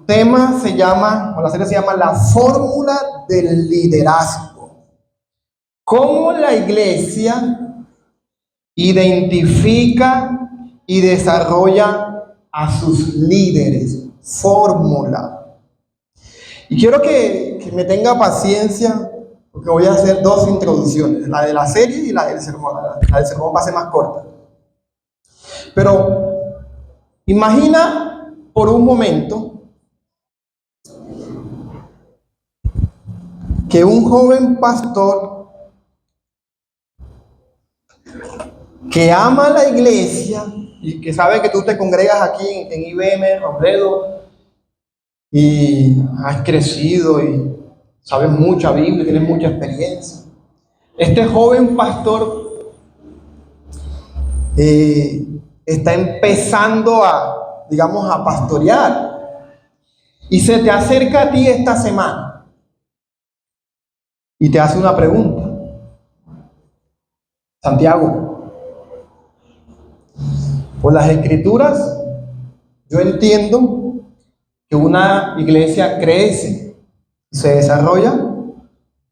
tema se llama, o la serie se llama La Fórmula del Liderazgo. ¿Cómo la iglesia identifica y desarrolla a sus líderes? Fórmula. Y quiero que me tenga paciencia, porque voy a hacer dos introducciones, la de la serie y la del sermón. La del sermón va a ser más corta. Pero imagina por un momento que un joven pastor que ama la iglesia y que sabe que tú te congregas aquí en IBM, Robledo, y has crecido y sabes mucha Biblia, tienes mucha experiencia. Este joven pastor está empezando a pastorear, y se te acerca a ti esta semana y te hace una pregunta. Santiago, por las escrituras yo entiendo que una iglesia crece y se desarrolla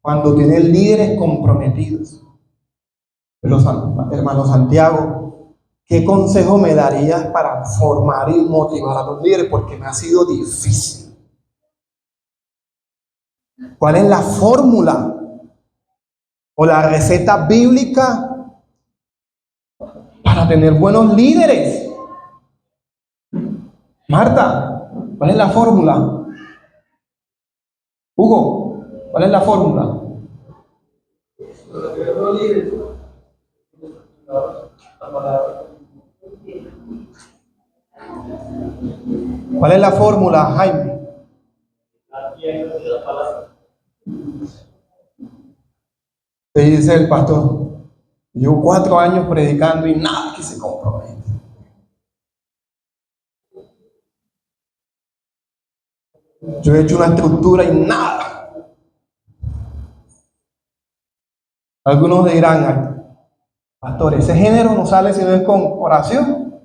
cuando tiene líderes comprometidos. Pero, hermano Santiago, ¿qué consejo me darías para formar y motivar a los líderes? Porque me ha sido difícil. ¿Cuál es la fórmula o la receta bíblica para tener buenos líderes? Marta, ¿cuál es la fórmula? Hugo, ¿cuál es la fórmula? ¿Cuál es la fórmula, Jaime? ¿Qué dice el pastor? Llevo 4 años predicando y nada que se compromete. Yo he hecho una estructura y nada. Algunos dirán, pastor, ese género no sale si no es con oración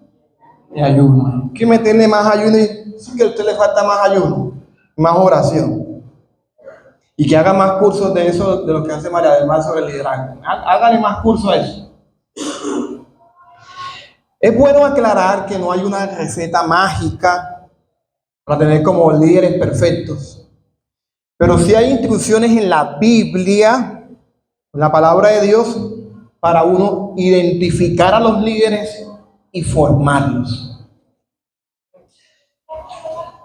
y ayuno. Hay que meterle más ayuno, y sí que a usted le falta más ayuno, más oración. Y que haga más cursos de eso, de lo que hace María del Mar sobre el liderazgo. Hágale más cursos a eso. Es bueno aclarar que no hay una receta mágica para tener como líderes perfectos. Pero sí hay instrucciones en la Biblia, en la palabra de Dios, para uno identificar a los líderes y formarlos.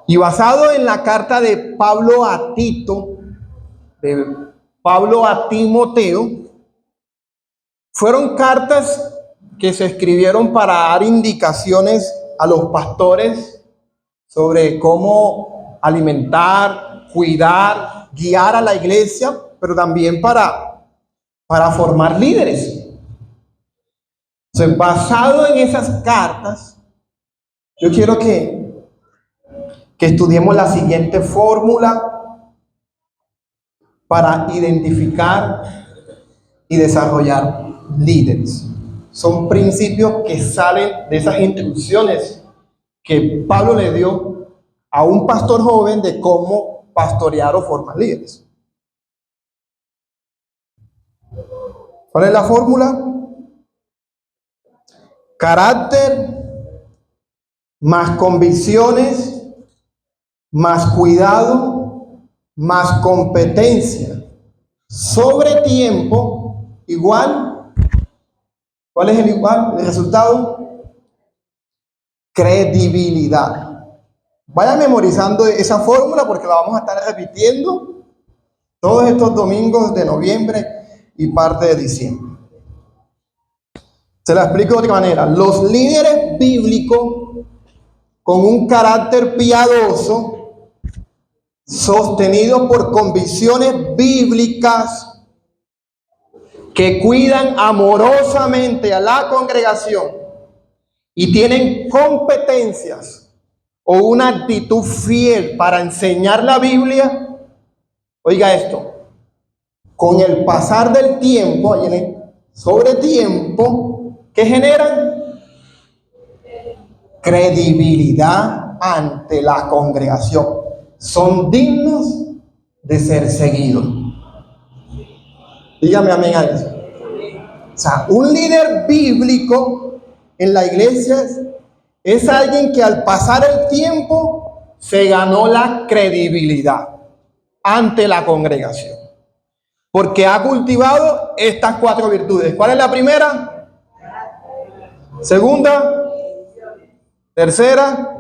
Y basado en la carta de Pablo a Tito, de Pablo a Timoteo, fueron cartas que se escribieron para dar indicaciones a los pastores sobre cómo alimentar, cuidar, guiar a la iglesia, pero también para formar líderes. Entonces, basado en esas cartas, yo quiero que estudiemos la siguiente fórmula para identificar y desarrollar líderes. Son principios que salen de esas instrucciones que Pablo le dio a un pastor joven de cómo pastorear o formar líderes. ¿Cuál es la fórmula? Carácter más convicciones más cuidado más competencia sobre tiempo igual. ¿Cuál es el igual? El resultado: credibilidad. Vaya memorizando esa fórmula porque la vamos a estar repitiendo todos estos domingos de noviembre y parte de diciembre. Se la explico de otra manera. Los líderes bíblicos con un carácter piadoso, sostenidos por convicciones bíblicas, que cuidan amorosamente a la congregación y tienen competencias o una actitud fiel para enseñar la Biblia. Oiga esto: con el pasar del tiempo, sobre tiempo, ¿qué generan? Credibilidad ante la congregación. son dignos de ser seguidos. Dígame amén a eso. O sea, un líder bíblico en la iglesia es alguien que al pasar el tiempo se ganó la credibilidad ante la congregación, porque ha cultivado estas 4 virtudes. ¿Cuál es la primera? Segunda, tercera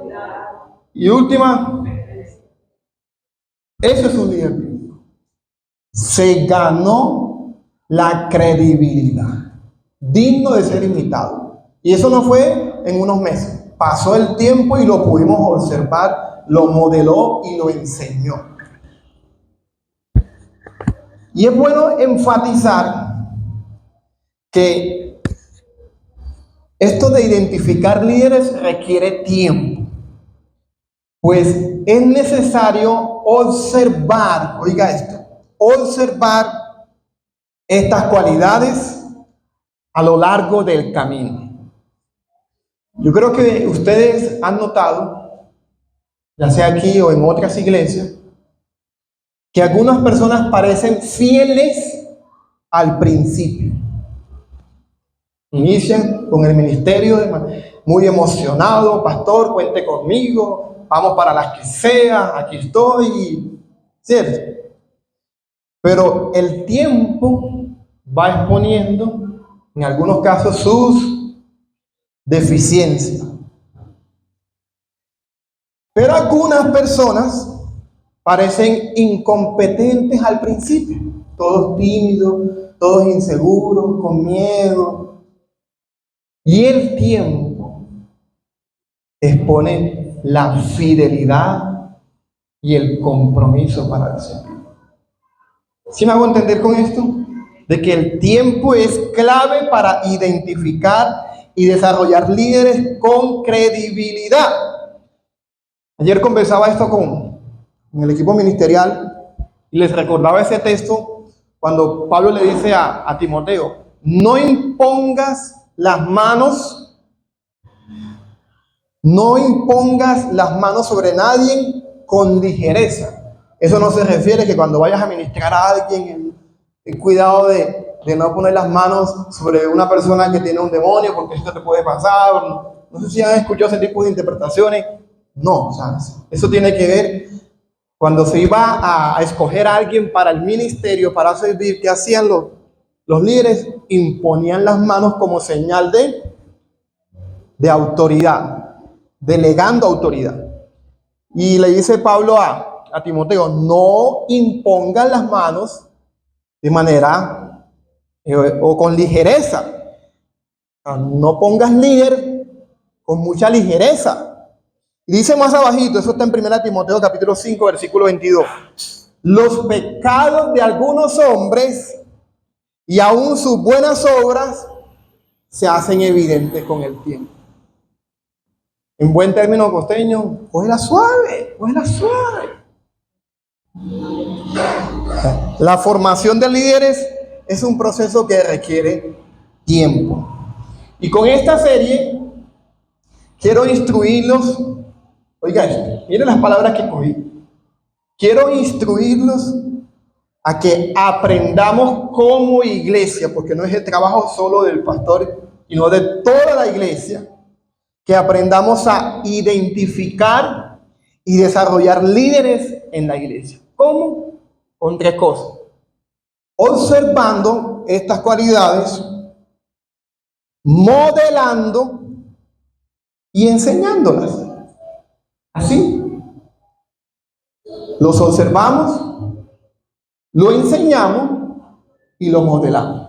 y última. Eso es un líder bíblico. Se ganó la credibilidad, digno de ser imitado. Y eso no fue en unos meses. Pasó el tiempo y lo pudimos observar, lo modeló y lo enseñó. Y es bueno enfatizar que esto de identificar líderes requiere tiempo, pues es necesario observar, oiga esto, observar estas cualidades a lo largo del camino. Yo creo que ustedes han notado, ya sea aquí o en otras iglesias, que algunas personas parecen fieles al principio. Inician con el ministerio muy emocionado, pastor, cuente conmigo, vamos para las que sea, aquí estoy, ¿cierto? Pero el tiempo va exponiendo, en algunos casos, sus deficiencias. Pero algunas personas parecen incompetentes al principio, todos tímidos, todos inseguros, con miedo. Y el tiempo expone la fidelidad y el compromiso para el Señor. ¿Sí me hago entender con esto? De que el tiempo es clave para identificar y desarrollar líderes con credibilidad. Ayer conversaba esto con el equipo ministerial y les recordaba ese texto cuando Pablo le dice a Timoteo: no impongas las manos sobre nadie con ligereza. Eso no se refiere que cuando vayas a ministrar a alguien, ten cuidado de no poner las manos sobre una persona que tiene un demonio, porque esto te puede pasar. No sé si han escuchado ese tipo de interpretaciones. No, ¿sabes? Eso tiene que ver cuando se iba a escoger a alguien para el ministerio, para servir. ¿Qué hacían los líderes? Imponían las manos como señal de autoridad, delegando autoridad. Y le dice Pablo a Timoteo: no impongan las manos de manera o con ligereza. No pongas líder con mucha ligereza. Y dice más abajito, eso está en 1 Timoteo capítulo 5, versículo 22. Los pecados de algunos hombres y aún sus buenas obras se hacen evidentes con el tiempo. En buen término costeño, cógela suave, cógela suave. La formación de líderes es un proceso que requiere tiempo. Y con esta serie quiero instruirlos. Oiga esto, miren las palabras que cogí. Quiero instruirlos a que aprendamos como iglesia, porque no es el trabajo solo del pastor, sino de toda la iglesia, que aprendamos a identificar y desarrollar líderes en la iglesia. ¿Cómo? Con 3 cosas. Observando estas cualidades, modelando y enseñándolas. Así. Los observamos, lo enseñamos y lo modelamos.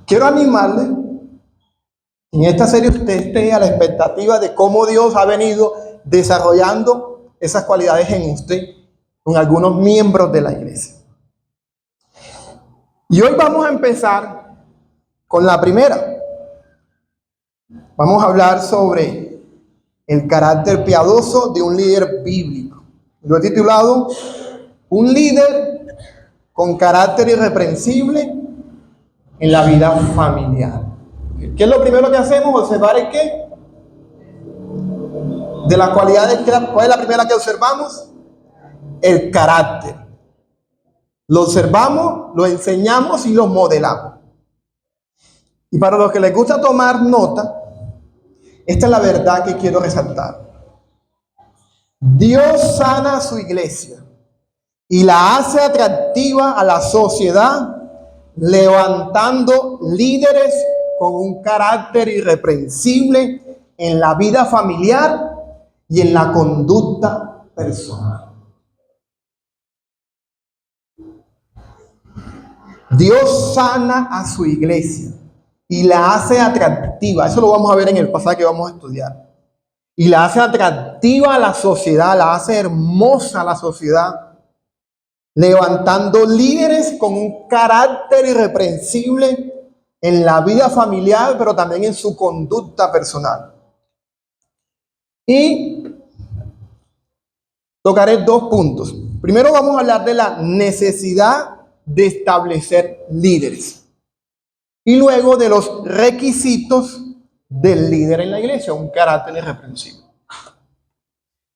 Quiero animarle. En esta serie usted esté a la expectativa de cómo Dios ha venido desarrollando esas cualidades en usted, con algunos miembros de la iglesia. Y hoy vamos a empezar con la primera. Vamos a hablar sobre el carácter piadoso de un líder bíblico. Lo he titulado Un líder con carácter irreprensible en la vida familiar. ¿Qué es lo primero que hacemos? Observar el qué. De las cualidades, ¿cuál es la primera que observamos? El carácter. Lo observamos, lo enseñamos y lo modelamos. Y para los que les gusta tomar nota, esta es la verdad que quiero resaltar. Dios sana a su iglesia y la hace atractiva a la sociedad, levantando líderes con un carácter irreprensible en la vida familiar y en la conducta personal. Dios sana a su iglesia y la hace atractiva. Eso lo vamos a ver en el pasaje que vamos a estudiar. Y la hace atractiva a la sociedad, la hace hermosa a la sociedad, levantando líderes con un carácter irreprensible en la vida familiar, pero también en su conducta personal. Y tocaré dos puntos. Primero vamos a hablar de la necesidad de establecer líderes. Y luego de los requisitos del líder en la iglesia, un carácter irreprensible.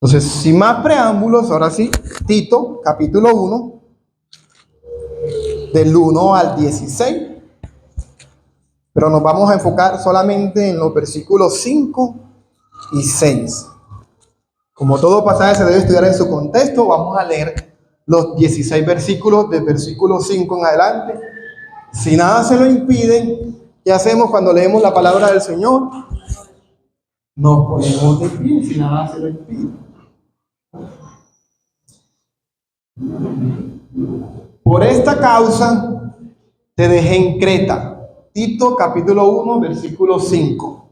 Entonces, sin más preámbulos, ahora sí, Tito, capítulo 1, del 1 al 16. Pero nos vamos a enfocar solamente en los versículos 5 y 6. Como todo pasaje se debe estudiar en su contexto, vamos a leer los 16 versículos, del versículo 5 en adelante. Si nada se lo impide, ¿qué hacemos cuando leemos la palabra del Señor? Nos ponemos de pie, si nada se lo impide. Por esta causa te dejé en Creta. Tito capítulo 1, versículo 5.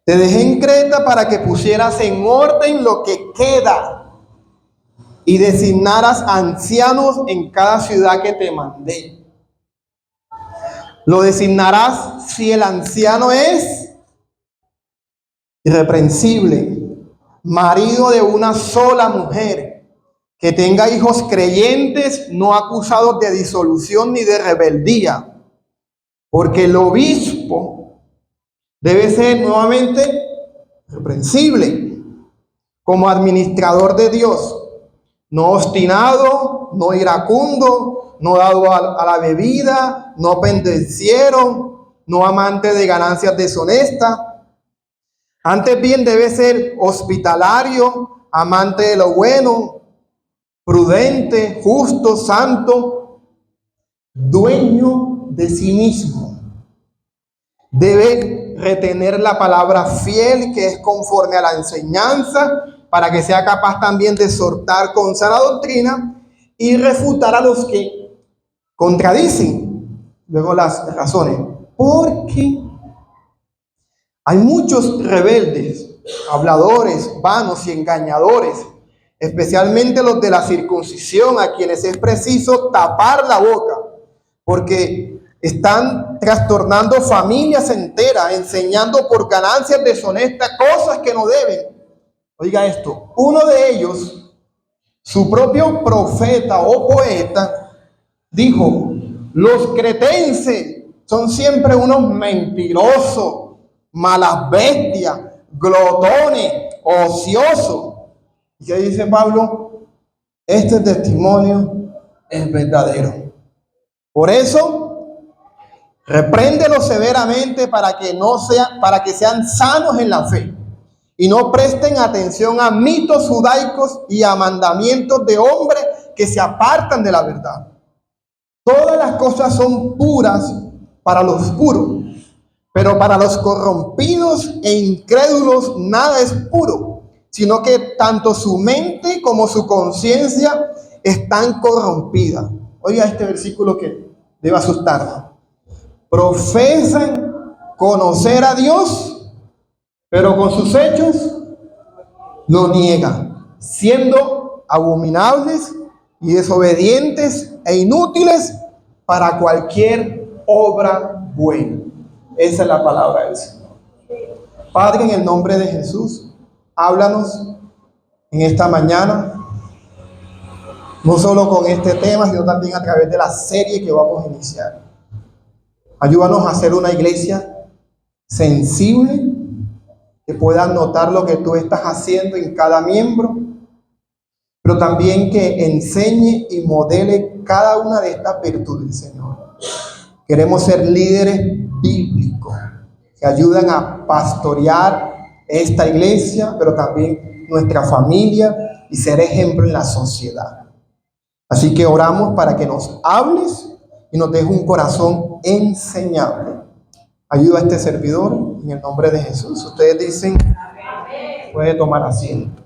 Te dejé en Creta para que pusieras en orden lo que queda y designaras ancianos en cada ciudad que te mandé. Lo designarás si el anciano es irreprensible, marido de una sola mujer, que tenga hijos creyentes, no acusados de disolución ni de rebeldía, porque el obispo debe ser nuevamente irreprensible como administrador de Dios, no obstinado, no iracundo, no dado a la bebida, no pendenciero, no amante de ganancias deshonestas. Antes bien debe ser hospitalario, amante de lo bueno, prudente, justo, santo, dueño de sí mismo. Debe retener la palabra fiel que es conforme a la enseñanza, para que sea capaz también de exhortar con sana doctrina y refutar a los que contradicen. Luego las razones. Porque hay muchos rebeldes, habladores, vanos y engañadores, especialmente los de la circuncisión, a quienes es preciso tapar la boca, porque están trastornando familias enteras, enseñando por ganancias deshonestas cosas que no deben. Oiga esto, uno de ellos, su propio profeta o poeta, dijo: los cretenses son siempre unos mentirosos, malas bestias, glotones, ociosos. ¿Y qué dice Pablo? Este testimonio es verdadero. Por eso, repréndelos severamente para que sean sanos en la fe y no presten atención a mitos judaicos y a mandamientos de hombres que se apartan de la verdad. Todas las cosas son puras para los puros, pero para los corrompidos e incrédulos nada es puro, sino que tanto su mente como su conciencia están corrompidas. Oiga este versículo que debe asustarnos. Profesan conocer a Dios, pero con sus hechos lo niegan, siendo abominables y desobedientes e inútiles para cualquier obra buena. Esa es la palabra del Señor. Padre, en el nombre de Jesús, háblanos en esta mañana, no solo con este tema, sino también a través de la serie que vamos a iniciar. Ayúdanos a ser una iglesia sensible, que puedan notar lo que tú estás haciendo en cada miembro, pero también que enseñe y modele cada una de estas virtudes, Señor. Queremos ser líderes bíblicos que ayudan a pastorear esta iglesia, pero también nuestra familia y ser ejemplo en la sociedad. Así que oramos para que nos hables y nos dejes un corazón enseñable. Ayuda a este servidor en el nombre de Jesús. Ustedes dicen, puede tomar asiento.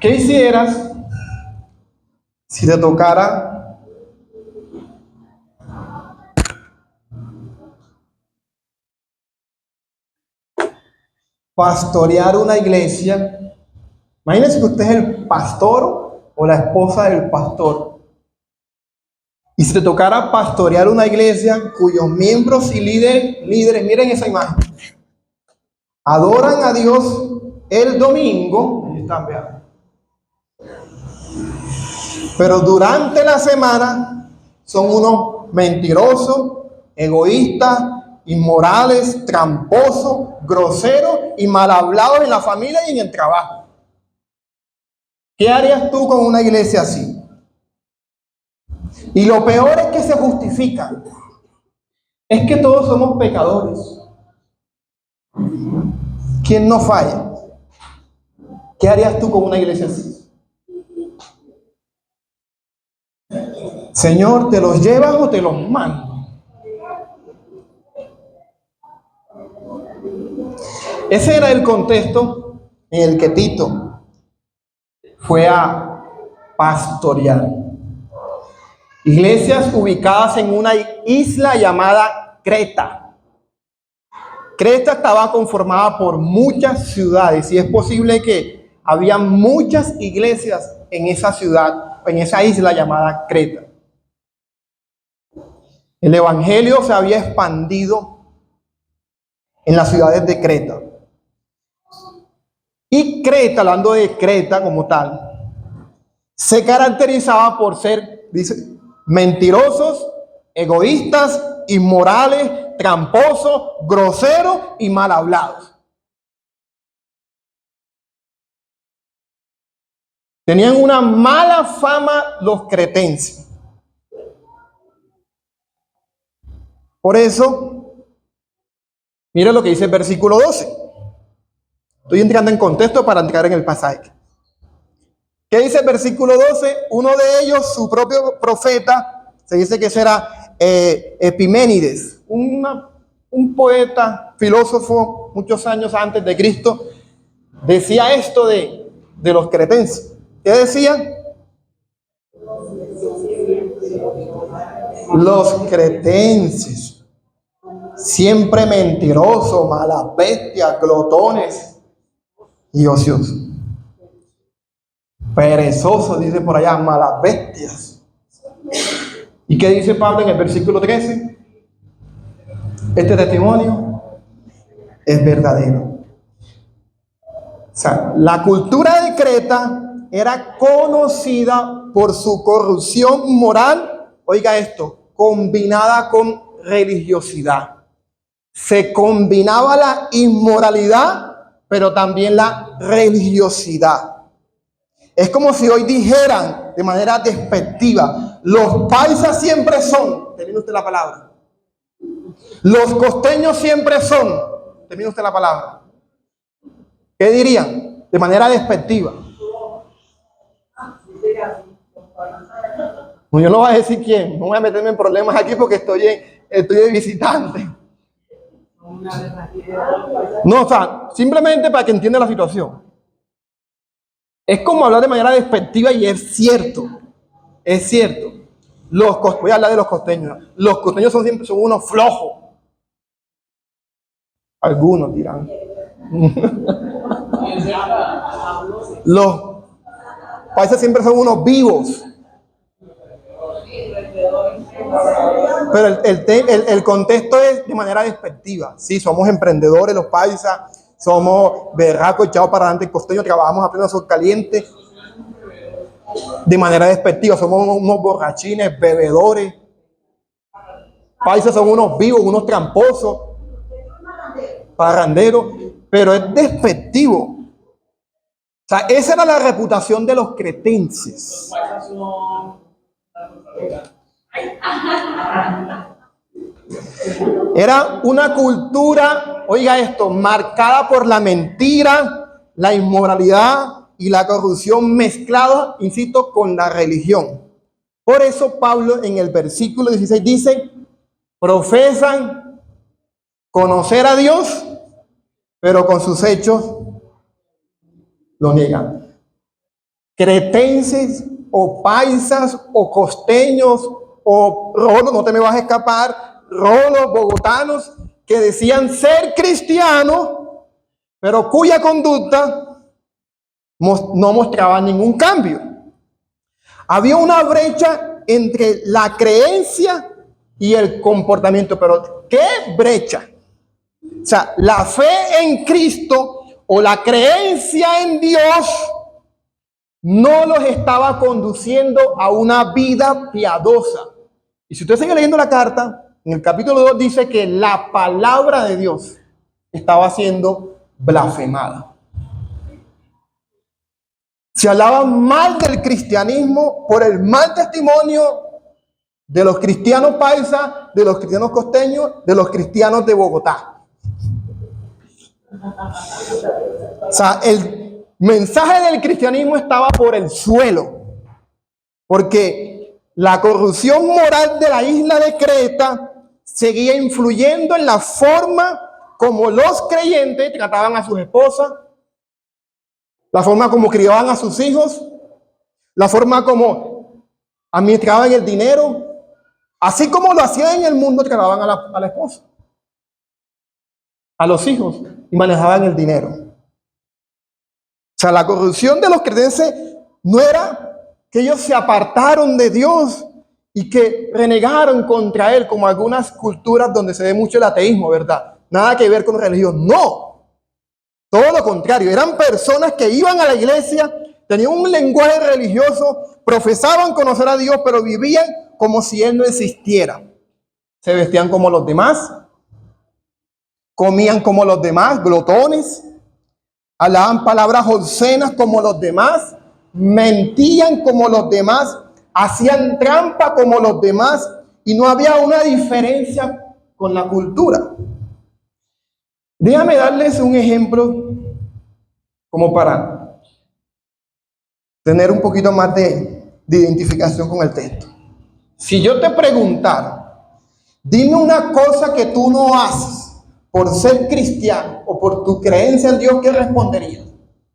¿Qué hicieras si te tocara pastorear una iglesia? Imagínense que usted es el pastor o la esposa del pastor. Y si te tocara pastorear una iglesia cuyos miembros y líderes, miren esa imagen, adoran a Dios el domingo, ahí están, vean, pero durante la semana son unos mentirosos, egoístas, inmorales, tramposos, groseros y mal hablados en la familia y en el trabajo. ¿Qué harías tú con una iglesia así? Y lo peor es que se justifican. Es que todos somos pecadores. ¿Quién no falla? ¿Qué harías tú con una iglesia así? Señor, ¿te los llevas o te los mando? Ese era el contexto en el que Tito fue a pastorear. Iglesias ubicadas en una isla llamada Creta. Creta estaba conformada por muchas ciudades y es posible que había muchas iglesias en esa ciudad, en esa isla llamada Creta. El evangelio se había expandido en las ciudades de Creta. Y Creta, hablando de Creta como tal, se caracterizaba por ser, dice, mentirosos, egoístas, inmorales, tramposos, groseros y mal hablados. Tenían una mala fama los cretenses. Por eso, mira lo que dice el versículo 12. Estoy entrando en contexto para entrar en el pasaje. ¿Qué dice el versículo 12? Uno de ellos, su propio profeta, se dice que será Epiménides, un poeta, filósofo, muchos años antes de Cristo, decía esto de los cretenses. ¿Qué decía? Los cretenses, siempre mentirosos, malas bestias, glotones y ociosos. Perezosos, dice por allá, malas bestias. ¿Y qué dice Pablo en el versículo 13? Este testimonio es verdadero. O sea, la cultura de Creta era conocida por su corrupción moral, oiga esto, combinada con religiosidad. Se combinaba la inmoralidad, pero también la religiosidad. Es como si hoy dijeran de manera despectiva, los paisas siempre son, termina usted la palabra. Los costeños siempre son, termina usted la palabra. ¿Qué dirían? De manera despectiva. No, yo no voy a decir quién, no voy a meterme en problemas aquí porque estoy de visitante. No, o sea, simplemente para que entienda la situación. Es como hablar de manera despectiva y es cierto. Es cierto. Voy a hablar de los costeños. Los costeños siempre son unos flojos. Algunos dirán. Los paisas siempre son unos vivos. Pero el contexto es de manera despectiva. Sí, somos emprendedores los paisas, somos berracos echados para adelante, costeños, trabajamos a pleno sol caliente. de manera despectiva. Somos unos borrachines, bebedores. Paisas son unos vivos, unos tramposos, parranderos, pero es despectivo. O sea, esa era la reputación de los cretenses. Era una cultura, oiga esto, marcada por la mentira, la inmoralidad y la corrupción mezclados, insisto, con la religión. Por eso Pablo en el versículo 16 dice, profesan conocer a Dios, pero con sus hechos lo niegan. Cretenses o paisas o costeños o rolos, no te me vas a escapar, rolos bogotanos que decían ser cristianos, pero cuya conducta no mostraba ningún cambio. Había una brecha entre la creencia y el comportamiento, pero ¿qué brecha? O sea, la fe en Cristo o la creencia en Dios no los estaba conduciendo a una vida piadosa. Y si usted sigue leyendo la carta, en el capítulo 2 dice que la palabra de Dios estaba siendo blasfemada. Se hablaba mal del cristianismo por el mal testimonio de los cristianos paisas, de los cristianos costeños, de los cristianos de Bogotá. O sea, el mensaje del cristianismo estaba por el suelo, porque la corrupción moral de la isla de Creta seguía influyendo en la forma como los creyentes trataban a sus esposas, la forma como criaban a sus hijos, la forma como administraban el dinero, así como lo hacían en el mundo, trataban a la esposa, a los hijos, y manejaban el dinero. O sea, la corrupción de los cretenses no era que ellos se apartaron de Dios y que renegaron contra Él, como algunas culturas donde se ve mucho el ateísmo, ¿verdad? Nada que ver con religión. No, todo lo contrario. Eran personas que iban a la iglesia, tenían un lenguaje religioso, profesaban conocer a Dios, pero vivían como si Él no existiera. Se vestían como los demás, comían como los demás, glotones, hablaban palabras obscenas como los demás, mentían como los demás, hacían trampa como los demás, y no había una diferencia con la cultura. Déjame darles un ejemplo como para tener un poquito más de identificación con el texto. Si yo te preguntara, dime una cosa que tú no haces por ser cristiano o por tu creencia en Dios, ¿qué responderías?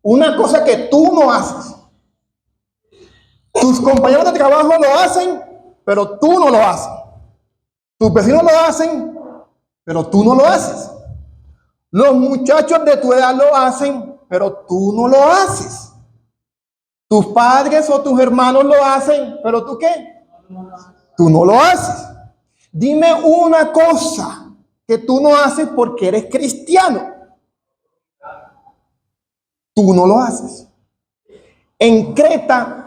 Una cosa que tú no haces. Tus compañeros de trabajo lo hacen, pero tú no lo haces. Tus vecinos lo hacen, pero tú no lo haces. Los muchachos de tu edad lo hacen, pero tú no lo haces. Tus padres o tus hermanos lo hacen, pero ¿tú qué? Tú no lo haces. Dime una cosa que tú no haces porque eres cristiano. Tú no lo haces. En Creta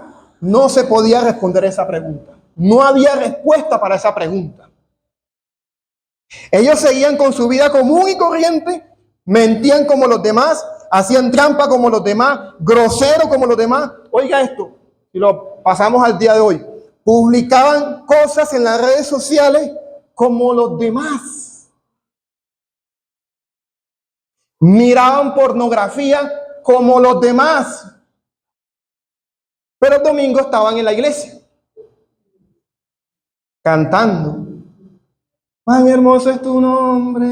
no se podía responder esa pregunta. No había respuesta para esa pregunta. Ellos seguían con su vida común y corriente, mentían como los demás, hacían trampa como los demás, groseros como los demás. Oiga esto, si lo pasamos al día de hoy, publicaban cosas en las redes sociales como los demás. Miraban pornografía como los demás. Pero el domingo estaban en la iglesia, cantando. Ay, hermoso es tu nombre.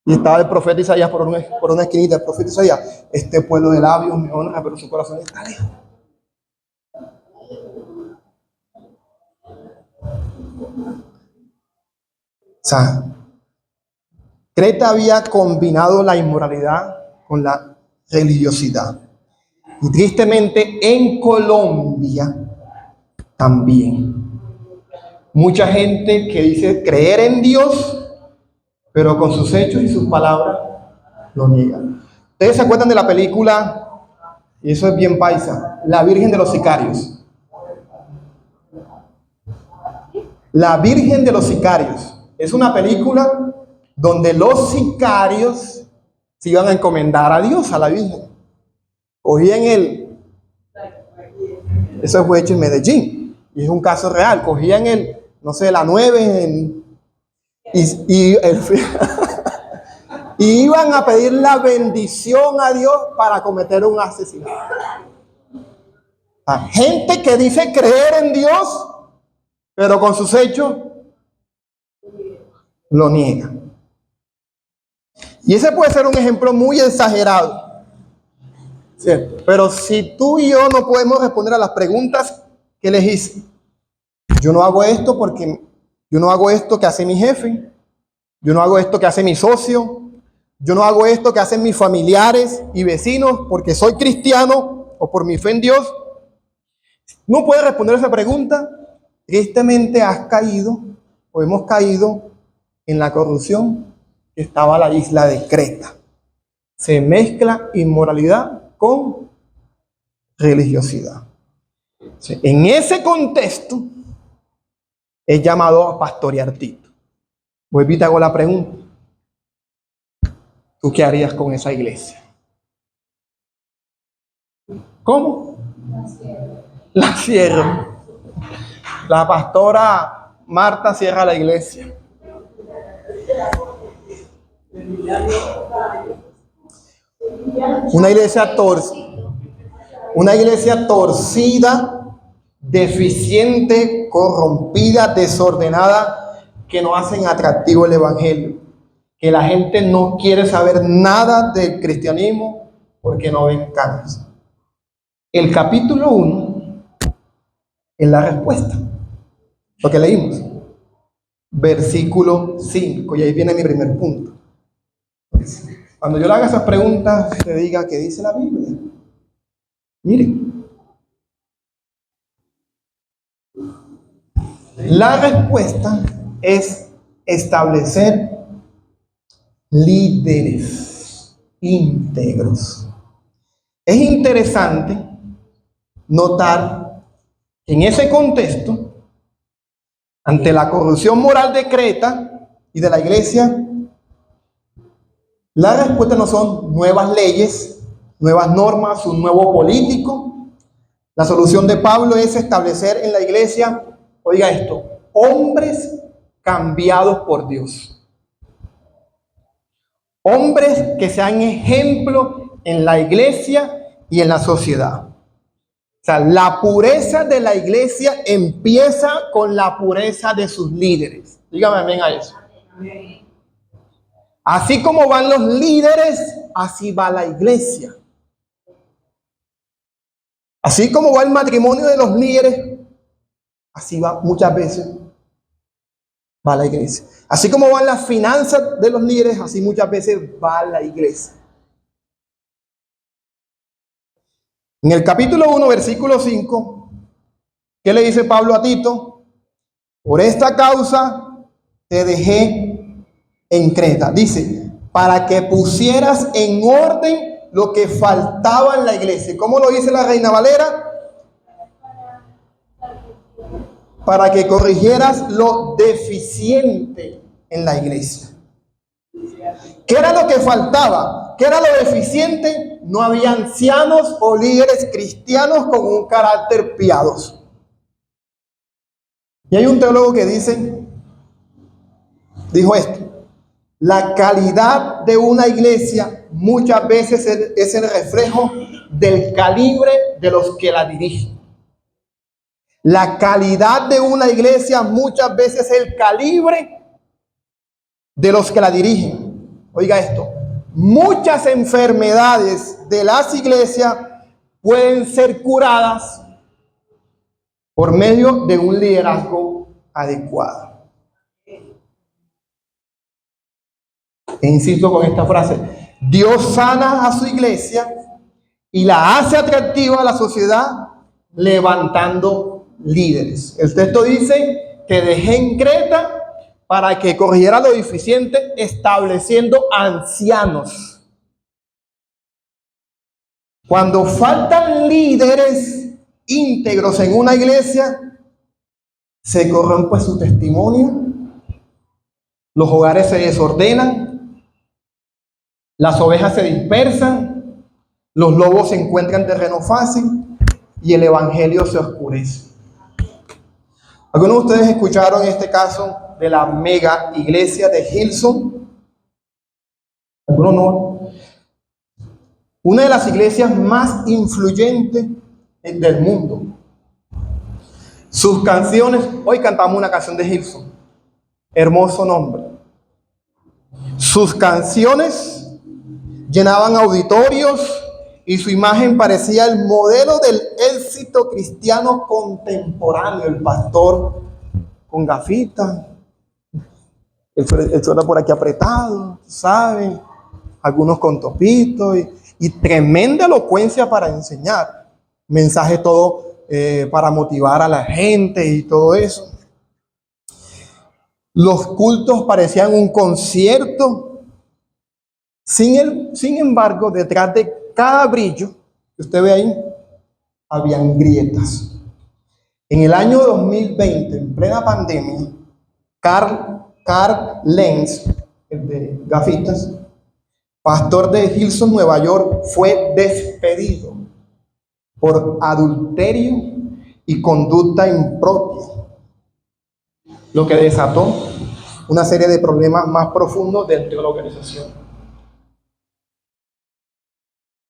Y estaba el profeta Isaías por una esquinita. El profeta Isaías, este pueblo de labios me honra, pero su corazón está lejos. O sea, Creta había combinado la inmoralidad con la religiosidad. Y tristemente en Colombia también. Mucha gente que dice creer en Dios, pero con sus hechos y sus palabras lo niegan. ¿Ustedes se acuerdan de la película Y eso es bien paisa. La Virgen de los Sicarios. La Virgen de los Sicarios. Es una película donde los sicarios se iban a encomendar a Dios, a la Virgen. Cogían eso fue hecho en Medellín, y es un caso real. Cogían no sé, la 9 y iban a pedir la bendición a Dios para cometer un asesinato. Gente que dice creer en Dios, pero con sus hechos lo niega. Y ese puede ser un ejemplo muy exagerado, ¿cierto? Pero si tú y yo no podemos responder a las preguntas que les hice, yo no hago esto porque yo no hago esto que hace mi jefe, yo no hago esto que hace mi socio, yo no hago esto que hacen mis familiares y vecinos porque soy cristiano o por mi fe en Dios. No puedes responder esa pregunta. Tristemente has caído o hemos caído en la corrupción que estaba la isla de Creta. Se mezcla inmoralidad con religiosidad. En ese contexto es llamado a pastorear Tito. Vuelvo y te hago la pregunta. ¿Tú qué harías con esa iglesia? ¿Cómo? La cierro. La pastora Marta cierra la iglesia. Una iglesia torcida, deficiente, corrompida, desordenada, que no hacen atractivo el evangelio. Que la gente no quiere saber nada del cristianismo porque no ven cambios. El capítulo 1 es la respuesta. Lo que leímos. Versículo 5. Y ahí viene mi primer punto. Cuando yo le haga esas preguntas, te diga qué dice la Biblia. Miren. La respuesta es establecer líderes íntegros. Es interesante notar que en ese contexto, ante la corrupción moral de Creta y de la iglesia, la respuesta no son nuevas leyes, nuevas normas, un nuevo político. La solución de Pablo es establecer en la iglesia, oiga esto, hombres cambiados por Dios. Hombres que sean ejemplo en la iglesia y en la sociedad. O sea, la pureza de la iglesia empieza con la pureza de sus líderes. Dígame amén a eso. Así como van los líderes, así va la iglesia. Así como va el matrimonio de los líderes, así va muchas veces va la iglesia. Así como van las finanzas de los líderes, así muchas veces va la iglesia. En el capítulo 1, versículo 5, ¿qué le dice Pablo a Tito? Por esta causa te dejé en Creta. Dice, para que pusieras en orden lo que faltaba en la iglesia. ¿Cómo lo dice la Reina Valera? Para que corrigieras lo deficiente en la iglesia. ¿Qué era lo que faltaba? ¿Qué era lo deficiente? No había ancianos o líderes cristianos con un carácter piadoso. Y hay un teólogo que dijo esto: la calidad de una iglesia muchas veces es el reflejo del calibre de los que la dirigen. La calidad de una iglesia muchas veces es el calibre de los que la dirigen. Oiga esto, muchas enfermedades de las iglesias pueden ser curadas por medio de un liderazgo adecuado. E insisto con esta frase: Dios sana a su iglesia y la hace atractiva a la sociedad levantando líderes. El texto dice que dejé en Creta para que corrigiera lo deficiente, estableciendo ancianos. Cuando faltan líderes íntegros en una iglesia, se corrompe su testimonio, los hogares se desordenan, las ovejas se dispersan, los lobos se encuentran terreno fácil y el evangelio se oscurece. Algunos de ustedes escucharon este caso de la mega iglesia de Hillsong. Algunos no. Una de las iglesias más influyentes del mundo. Sus canciones, hoy cantamos una canción de Hillsong, hermoso nombre. Sus canciones llenaban auditorios y su imagen parecía el modelo del éxito cristiano contemporáneo. El pastor con gafitas, el suelo por aquí apretado, ¿saben? Algunos con topitos y tremenda elocuencia para enseñar. Mensaje todo para motivar a la gente y todo eso. Los cultos parecían un concierto. Sin embargo, detrás de cada brillo que usted ve ahí, habían grietas. En el año 2020, en plena pandemia, Carl Lenz, el de gafitas, pastor de Hillsong, Nueva York, fue despedido por adulterio y conducta impropia, lo que desató una serie de problemas más profundos dentro de la organización.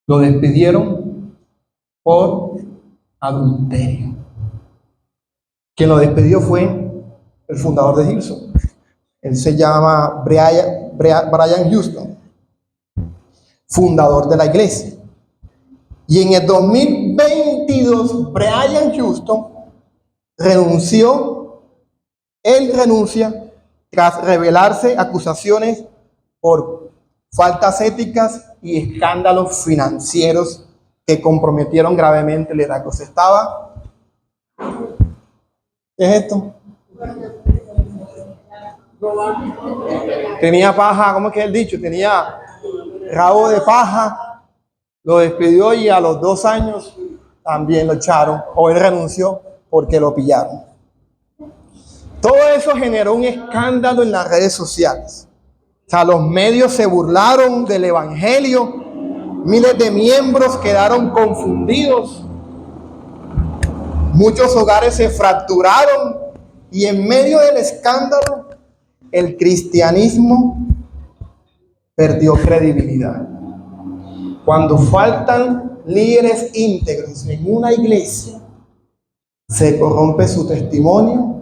Lo despidieron por adulterio. Quien lo despidió fue el fundador de Hillsong. Él se llama Brian Houston, fundador de la iglesia. Y en el 2022, Brian Houston renunció. Él renuncia tras revelarse acusaciones por faltas éticas y escándalos financieros que comprometieron gravemente el liderazgo. ¿Se estaba? ¿Qué es esto? Tenía paja, ¿cómo es que es el dicho? Tenía rabo de paja, lo despidió y a los 2 años también lo echaron, o él renunció porque lo pillaron. Todo eso generó un escándalo en las redes sociales. O sea, los medios se burlaron del evangelio, miles de miembros quedaron confundidos, muchos hogares se fracturaron y en medio del escándalo, el cristianismo perdió credibilidad. Cuando faltan líderes íntegros en una iglesia, se corrompe su testimonio,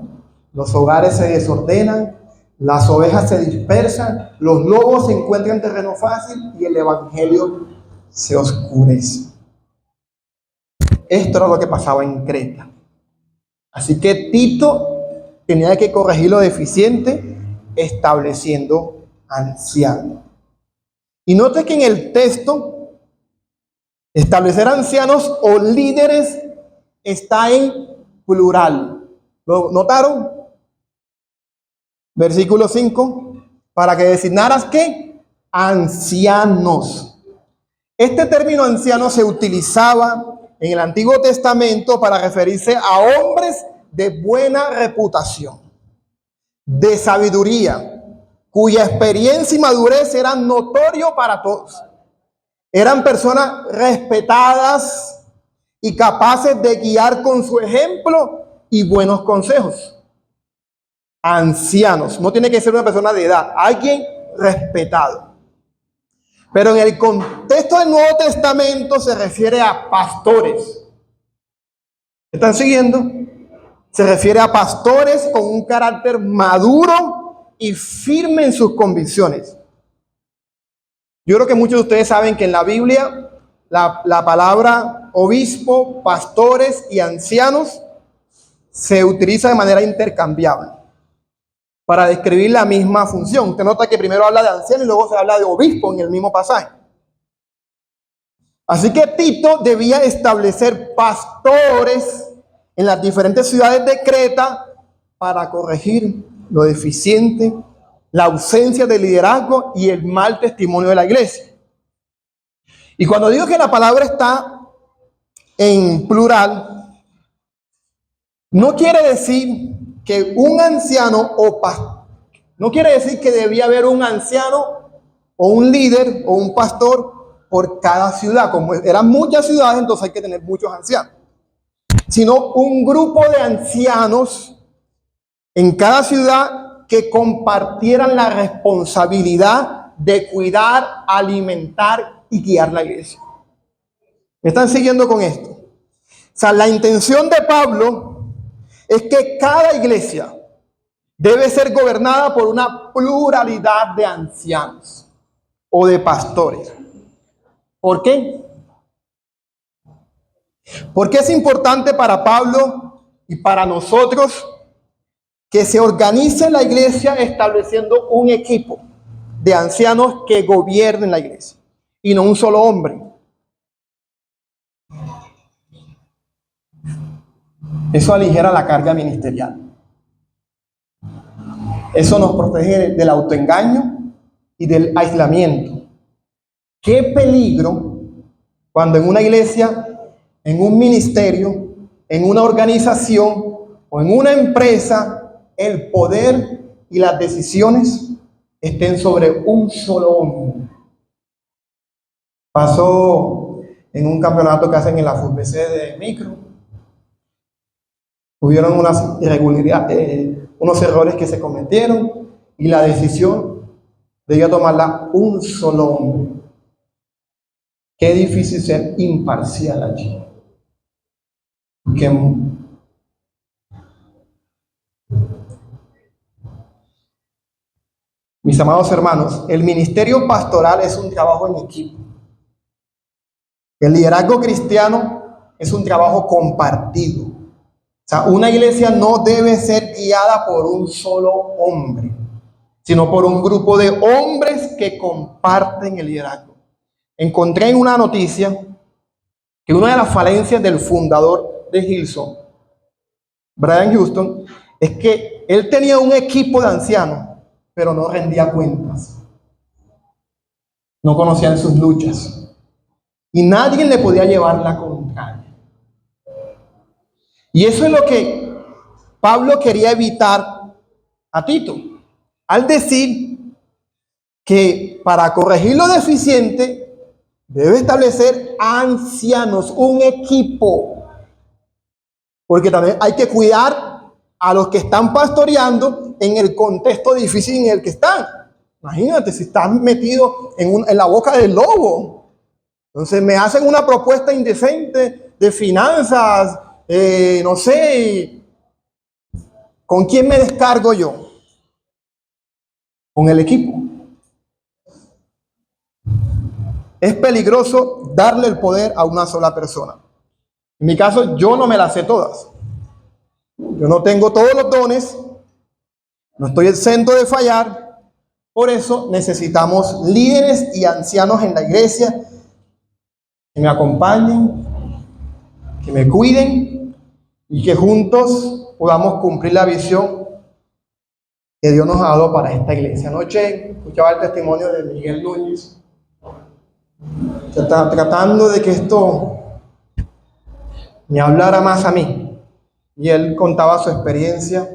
los hogares se desordenan, las ovejas se dispersan, los lobos se encuentran en terreno fácil y el evangelio se oscurece. Esto era lo que pasaba en Creta. Así que Tito tenía que corregir lo deficiente estableciendo ancianos. Y note que en el texto, establecer ancianos o líderes está en plural. ¿Lo notaron? Versículo 5, para que designaras ¿qué? Ancianos. Este término anciano se utilizaba en el Antiguo Testamento para referirse a hombres de buena reputación, de sabiduría, cuya experiencia y madurez eran notorio para todos. Eran personas respetadas y capaces de guiar con su ejemplo y buenos consejos. Ancianos, no tiene que ser una persona de edad, alguien respetado. Pero en el contexto del Nuevo Testamento se refiere a pastores. ¿Están siguiendo? Se refiere a pastores con un carácter maduro y firme en sus convicciones. Yo creo que muchos de ustedes saben que en la Biblia la palabra obispo, pastores y ancianos se utiliza de manera intercambiable para describir la misma función. Usted nota que primero habla de anciano y luego se habla de obispo en el mismo pasaje. Así que Tito debía establecer pastores en las diferentes ciudades de Creta para corregir lo deficiente, la ausencia de liderazgo y el mal testimonio de la iglesia. Y cuando digo que la palabra está en plural, no quiere decir que un anciano o pastor, no quiere decir que debía haber un anciano o un líder o un pastor por cada ciudad. Como eran muchas ciudades, entonces hay que tener muchos ancianos. Sino un grupo de ancianos en cada ciudad que compartieran la responsabilidad de cuidar, alimentar y guiar la iglesia. ¿Me están siguiendo con esto? O sea, la intención de Pablo es que cada iglesia debe ser gobernada por una pluralidad de ancianos o de pastores. ¿Por qué? Porque es importante para Pablo y para nosotros que se organice la iglesia estableciendo un equipo de ancianos que gobiernen la iglesia y no un solo hombre. Eso aligera la carga ministerial. Eso nos protege del autoengaño y del aislamiento. Qué peligro cuando en una iglesia, en un ministerio, en una organización o en una empresa, el poder y las decisiones estén sobre un solo hombre. Pasó en un campeonato que hacen en la FUTBC de micro. Hubieron unas irregularidades, unos errores que se cometieron y la decisión debía tomarla un solo hombre. Qué difícil ser imparcial allí. Mis amados hermanos, el ministerio pastoral es un trabajo en equipo. El liderazgo cristiano es un trabajo compartido. O sea, una iglesia no debe ser guiada por un solo hombre, sino por un grupo de hombres que comparten el liderazgo. Encontré en una noticia que una de las falencias del fundador de Hillsong, Brian Houston, es que él tenía un equipo de ancianos, pero no rendía cuentas. No conocían sus luchas. Y nadie le podía llevar la contraria. Y eso es lo que Pablo quería evitar a Tito, al decir que para corregir lo deficiente debe establecer ancianos, un equipo, porque también hay que cuidar a los que están pastoreando en el contexto difícil en el que están. Imagínate si están metidos en la boca del lobo. Entonces me hacen una propuesta indecente de finanzas, no sé, ¿con quién me descargo yo? Con el equipo. Es peligroso darle el poder a una sola persona. En mi caso, yo no me las sé todas. Yo no tengo todos los dones, no estoy exento de fallar. Por eso necesitamos líderes y ancianos en la iglesia que me acompañen, que me cuiden y que juntos podamos cumplir la visión que Dios nos ha dado para esta iglesia. Anoche escuchaba el testimonio de Miguel Núñez, tratando de que esto me hablara más a mí. Y él contaba su experiencia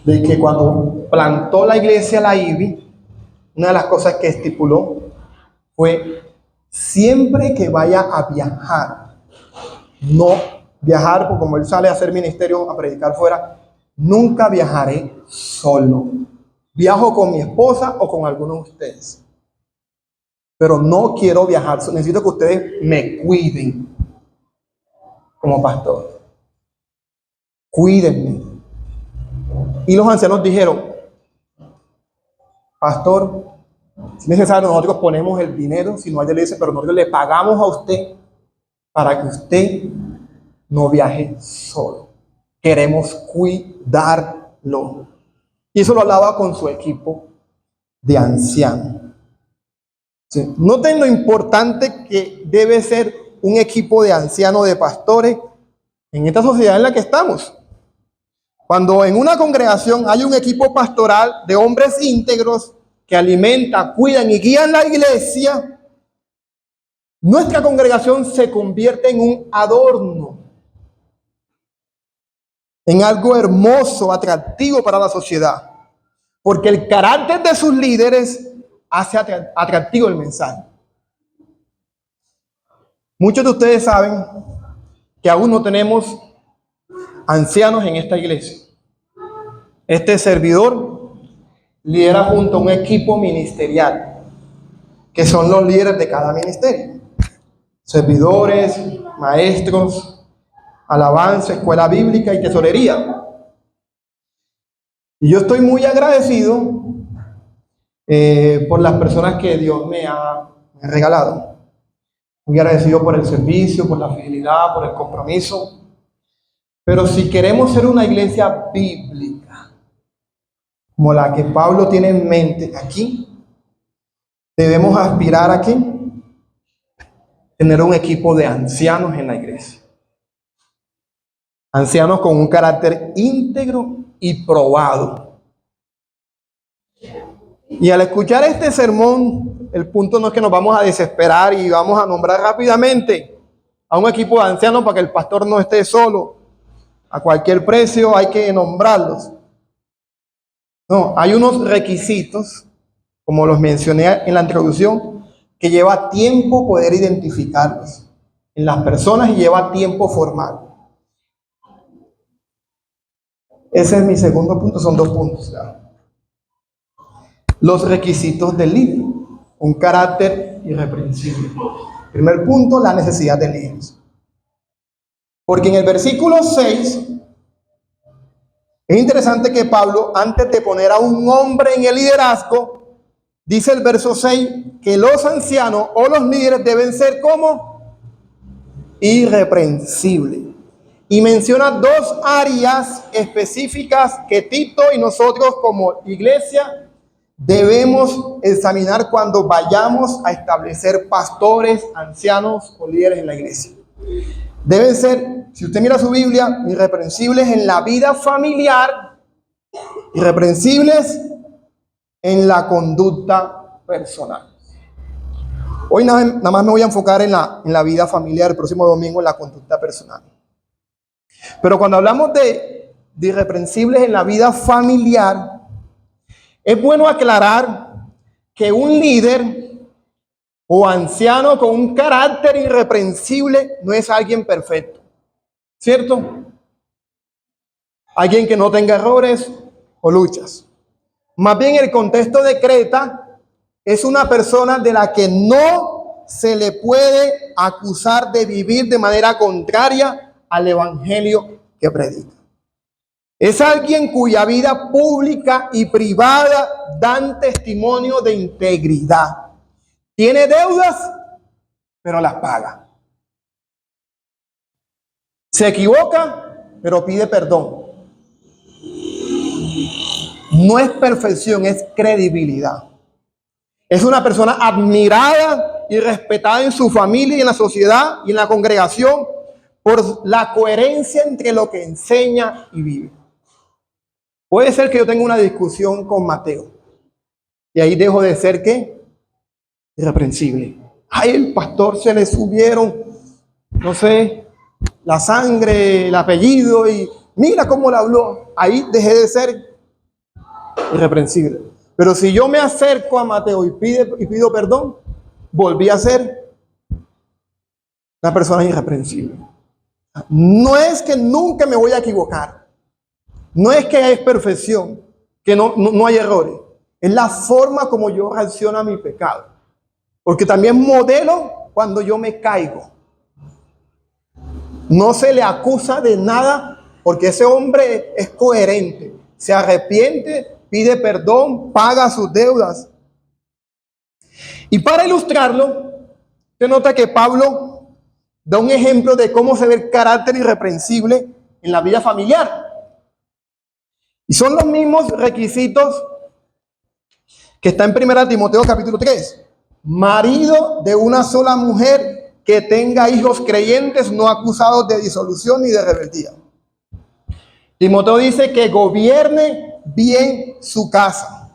de que cuando plantó la iglesia La IBI, una de las cosas que estipuló fue: siempre que vaya a viajar, no viajar, porque como él sale a hacer ministerio, a predicar fuera, nunca viajaré solo. Viajo con mi esposa o con alguno de ustedes, pero no quiero viajar, necesito que ustedes me cuiden como pastor. Cuídenme. Y los ancianos dijeron: pastor, si es necesario, nosotros ponemos el dinero, si no hay iglesia, pero nosotros le pagamos a usted para que usted no viaje solo. Queremos cuidarlo. Y eso lo hablaba con su equipo de ancianos. ¿Sí? Noten lo importante que debe ser un equipo de ancianos, de pastores, en esta sociedad en la que estamos. Cuando en una congregación hay un equipo pastoral de hombres íntegros que alimentan, cuidan y guían la iglesia, nuestra congregación se convierte en un adorno, en algo hermoso, atractivo para la sociedad, porque el carácter de sus líderes hace atractivo el mensaje. Muchos de ustedes saben que aún no tenemos ancianos en esta iglesia. Este servidor lidera junto a un equipo ministerial, que son los líderes de cada ministerio. Servidores, maestros, alabanza, escuela bíblica y tesorería. Y yo estoy muy agradecido por las personas que Dios me ha regalado. Muy agradecido por el servicio, por la fidelidad, por el compromiso. Pero si queremos ser una iglesia bíblica, como la que Pablo tiene en mente aquí, debemos aspirar a ¿qué? Tener un equipo de ancianos en la iglesia. Ancianos con un carácter íntegro y probado. Y al escuchar este sermón, el punto no es que nos vamos a desesperar y vamos a nombrar rápidamente a un equipo de ancianos para que el pastor no esté solo. A cualquier precio hay que nombrarlos. No, hay unos requisitos, como los mencioné en la introducción, que lleva tiempo poder identificarlos en las personas y lleva tiempo formar. Ese es mi segundo punto, son 2 puntos. ¿Verdad? Los requisitos del líder, un carácter irreprensible. Primer punto, la necesidad de líderes. Porque en el versículo 6, es interesante que Pablo, antes de poner a un hombre en el liderazgo, dice el verso 6, que los ancianos o los líderes deben ser como irreprensibles. Y menciona 2 áreas específicas que Tito y nosotros como iglesia debemos examinar cuando vayamos a establecer pastores, ancianos o líderes en la iglesia. Deben ser, si usted mira su Biblia, irreprensibles en la vida familiar, irreprensibles en la conducta personal. Hoy nada más me voy a enfocar en la vida familiar, el próximo domingo en la conducta personal. Pero cuando hablamos de irreprensibles en la vida familiar, es bueno aclarar que un líder o anciano con un carácter irreprensible no es alguien perfecto, ¿cierto? Alguien que no tenga errores o luchas. Más bien el contexto de Creta es una persona de la que no se le puede acusar de vivir de manera contraria al evangelio que predica. Es alguien cuya vida pública y privada dan testimonio de integridad. Tiene deudas, pero las paga. Se equivoca, pero pide perdón. No es perfección, es credibilidad. Es una persona admirada y respetada en su familia y en la sociedad y en la congregación por la coherencia entre lo que enseña y vive. Puede ser que yo tenga una discusión con Mateo y ahí dejo de ser ¿qué? Irreprensible. Ay, el pastor se le subieron, no sé, la sangre, el apellido y mira cómo le habló. Ahí dejé de ser irreprensible. Pero si yo me acerco a Mateo y pido perdón, volví a ser una persona irreprensible. No es que nunca me voy a equivocar. No es que es perfección, que no hay errores. Es la forma como yo reacciono a mi pecado. Porque también modelo cuando yo me caigo. No se le acusa de nada porque ese hombre es coherente. Se arrepiente, pide perdón, paga sus deudas. Y para ilustrarlo, usted nota que Pablo da un ejemplo de cómo se ve el carácter irreprensible en la vida familiar. Y son los mismos requisitos que está en 1 Timoteo capítulo 3. Marido de una sola mujer que tenga hijos creyentes no acusados de disolución ni de rebeldía. Timoteo dice que gobierne bien su casa,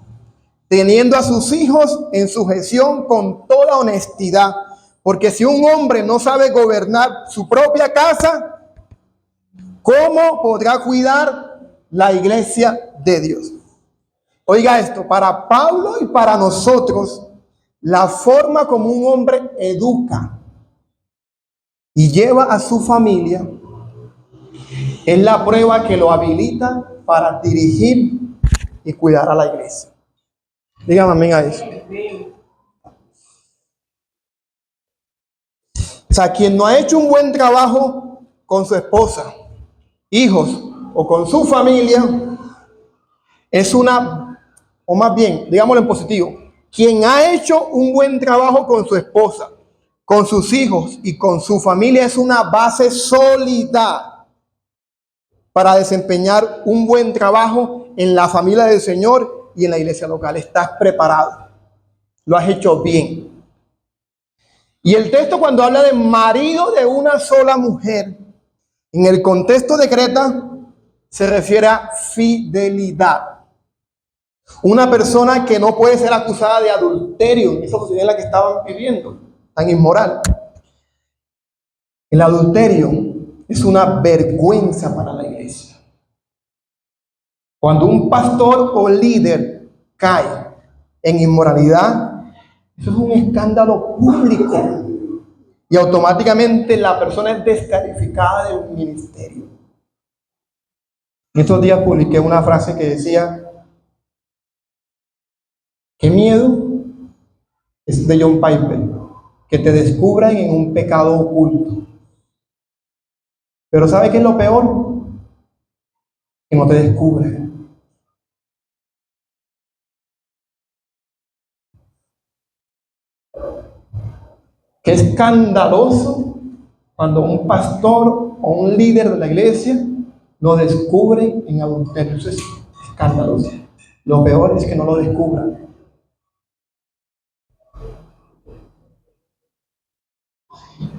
teniendo a sus hijos en sujeción con toda honestidad, Porque si un hombre no sabe gobernar su propia casa, ¿cómo podrá cuidar la iglesia de Dios? Oiga esto, para Pablo y para nosotros, la forma como un hombre educa y lleva a su familia es la prueba que lo habilita para dirigir y cuidar a la iglesia. Dígame amén a eso. O sea, quien no ha hecho un buen trabajo con su esposa, hijos o con su familia, es una, o más bien, digámoslo en positivo, quien ha hecho un buen trabajo con su esposa, con sus hijos y con su familia es una base sólida para desempeñar un buen trabajo en la familia del Señor y en la iglesia local. Estás preparado, lo has hecho bien. Y el texto, cuando habla de marido de una sola mujer, en el contexto de Creta, se refiere a fidelidad. Una persona que no puede ser acusada de adulterio, en esa sociedad en la que estaban viviendo, tan inmoral. El adulterio es una vergüenza para la iglesia. Cuando un pastor o líder cae en inmoralidad, eso es un escándalo público y automáticamente la persona es descalificada del ministerio. En estos días publiqué una frase que decía: qué miedo es de John Piper, que te descubran en un pecado oculto. Pero ¿sabe qué es lo peor? Que no te descubran. Qué escandaloso cuando un pastor o un líder de la iglesia lo descubre en adulterio. Eso es escandaloso. Lo peor es que no lo descubran.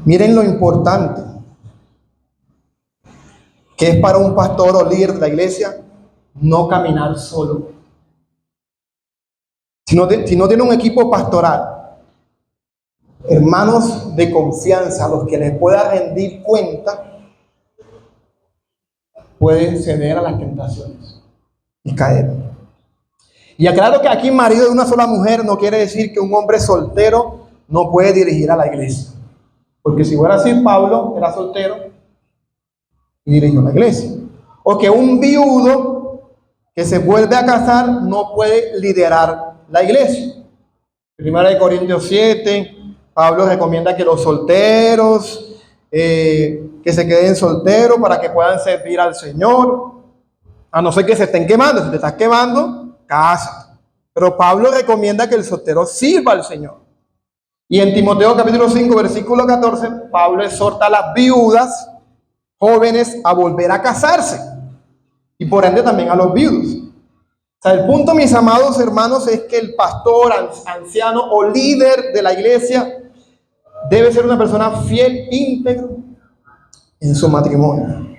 Miren lo importante que es para un pastor o líder de la iglesia no caminar solo. Si no tiene un equipo pastoral, hermanos de confianza a los que les pueda rendir cuenta, pueden ceder a las tentaciones y caer. Y aclaro que aquí marido de una sola mujer no quiere decir que un hombre soltero no puede dirigir a la iglesia. Porque si fuera así, Pablo era soltero y dirigió la iglesia. O que un viudo que se vuelve a casar no puede liderar la iglesia. Primera de Corintios 7, Pablo recomienda que los solteros, que se queden solteros para que puedan servir al Señor. A no ser que se estén quemando. Si te estás quemando, casa. Pero Pablo recomienda que el soltero sirva al Señor. Y en Timoteo capítulo 5, versículo 14, Pablo exhorta a las viudas jóvenes a volver a casarse. Y por ende también a los viudos. O sea, el punto, mis amados hermanos, es que el pastor, anciano o líder de la iglesia debe ser una persona fiel, íntegro en su matrimonio.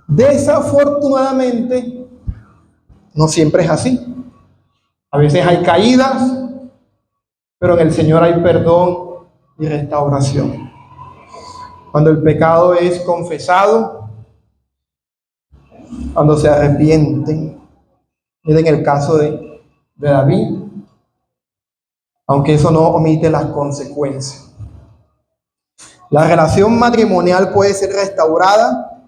Desafortunadamente, no siempre es así. A veces hay caídas, pero en el Señor hay perdón y restauración. Cuando el pecado es confesado, cuando se arrepienten. Miren el caso de David, aunque eso no omite las consecuencias. La relación matrimonial puede ser restaurada,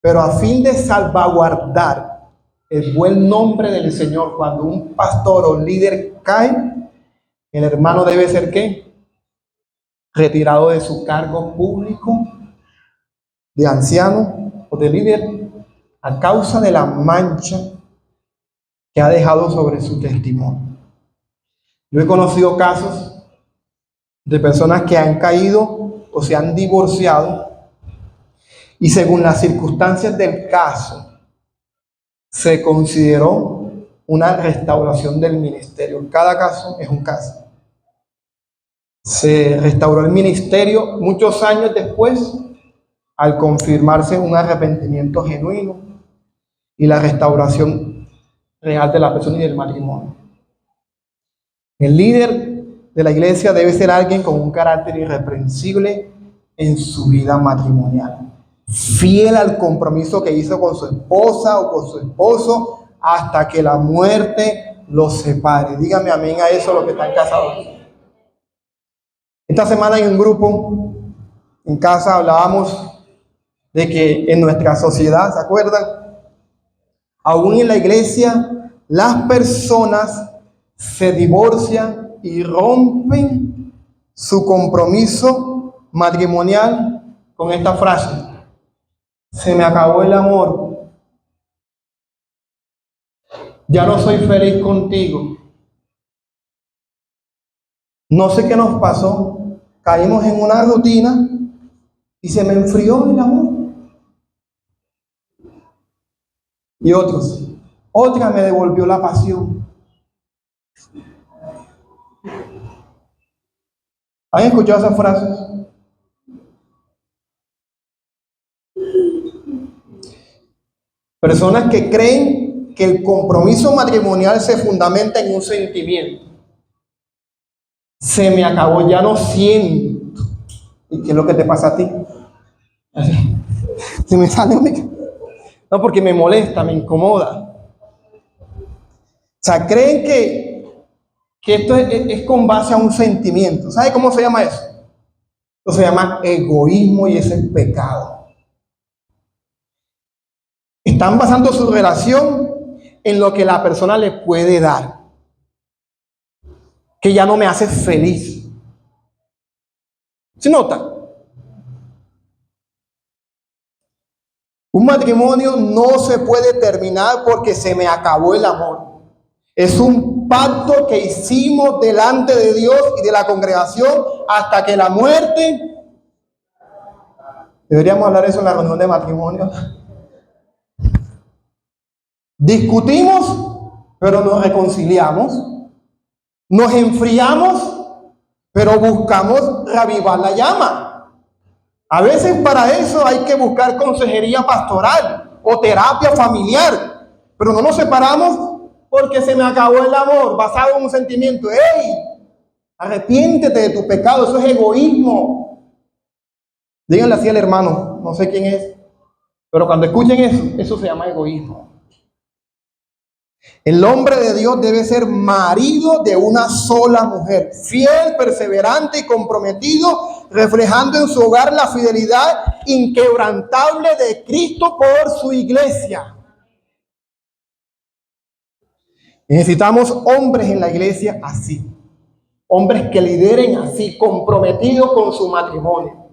pero a fin de salvaguardar el buen nombre del Señor, cuando un pastor o líder cae, el hermano debe ser ¿qué? Retirado de su cargo público de anciano o de líder a causa de la mancha que ha dejado sobre su testimonio. Yo he conocido casos de personas que han caído o se han divorciado y según las circunstancias del caso se consideró una restauración del ministerio. Cada caso es un caso. Se restauró el ministerio muchos años después al confirmarse un arrepentimiento genuino y la restauración real de la persona y del matrimonio. El líder de la iglesia debe ser alguien con un carácter irreprensible en su vida matrimonial, fiel al compromiso que hizo con su esposa o con su esposo hasta que la muerte los separe. Dígame amén a eso los que están casados. Esta semana en un grupo en casa hablábamos de que en nuestra sociedad, ¿se acuerdan? Aún en la iglesia, las personas se divorcian y rompen su compromiso matrimonial con esta frase: se me acabó el amor, ya no soy feliz contigo. No sé qué nos pasó, caímos en una rutina y se me enfrió el amor. Y otra me devolvió la pasión. ¿Han escuchado esas frases? Personas que creen que el compromiso matrimonial se fundamenta en un sentimiento. Se me acabó, ya no siento. ¿Y qué es lo que te pasa a ti? Se me sale no, porque me molesta, me incomoda. O sea, creen que esto es con base a un sentimiento. ¿Sabe cómo se llama eso? Esto se llama egoísmo y es el pecado. Están basando su relación en lo que la persona le puede dar, que ya no me hace feliz. ¿Se nota? Un matrimonio no se puede terminar porque se me acabó el amor. Es un pacto que hicimos delante de Dios y de la congregación hasta que la muerte. Deberíamos hablar eso en la reunión de matrimonio. Discutimos, pero nos reconciliamos. Nos enfriamos, pero buscamos reavivar la llama. A veces para eso hay que buscar consejería pastoral o terapia familiar, pero no nos separamos porque se me acabó el amor, basado en un sentimiento. ¡Ey! Arrepiéntete de tu pecado, eso es egoísmo. Díganle así al hermano, no sé quién es, pero cuando escuchen eso se llama egoísmo. El hombre de Dios debe ser marido de una sola mujer, fiel, perseverante y comprometido, reflejando en su hogar la fidelidad inquebrantable de Cristo por su iglesia. Necesitamos hombres en la iglesia así, hombres que lideren así, comprometidos con su matrimonio.